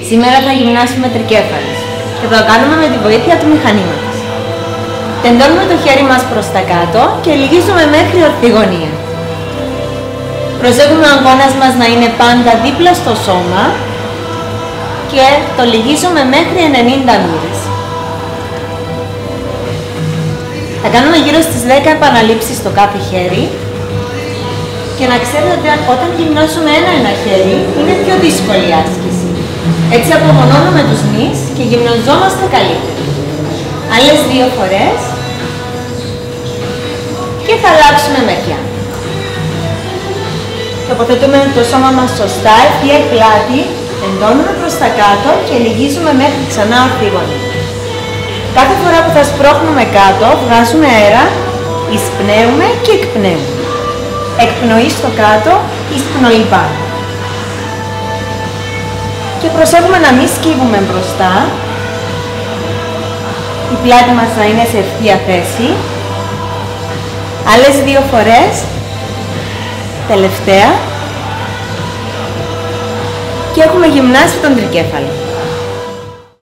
Σήμερα θα γυμνάσουμε τρικέφαλες και θα το κάνουμε με τη βοήθεια του μηχανήματος. Τεντώνουμε το χέρι μας προς τα κάτω και λυγίζουμε μέχρι ορθή γωνία. Προσέχουμε ο αγώνας μας να είναι πάντα δίπλα στο σώμα και το λυγίζουμε μέχρι 90 μοίρες. Θα κάνουμε γύρω στις 10 επαναλήψεις στο κάθε χέρι και να ξέρετε ότι όταν γυμνώσουμε ένα χέρι είναι πιο δύσκολη η άσκηση. Έτσι απομονώνουμε τους μυς και γυμνοζόμαστε καλύτερα. Άλλες 2 φορές και θα αλλάξουμε μεριά. Τοποθετούμε το σώμα μας σωστά, ευθεία η πλάτη, τεντώνουμε προς τα κάτω και λυγίζουμε μέχρι ξανά ορθή γωνία. Κάθε φορά που θα σπρώχνουμε κάτω, βγάζουμε αέρα, εισπνέουμε και εκπνέουμε. Εκπνοή στο κάτω, εισπνοή πάνω. Και προσέχουμε να μην σκύβουμε μπροστά. Η πλάτη μας να είναι σε ευθεία θέση. Άλλες 2 φορές. Τελευταία. Και έχουμε γυμνάσει τον τρικέφαλο.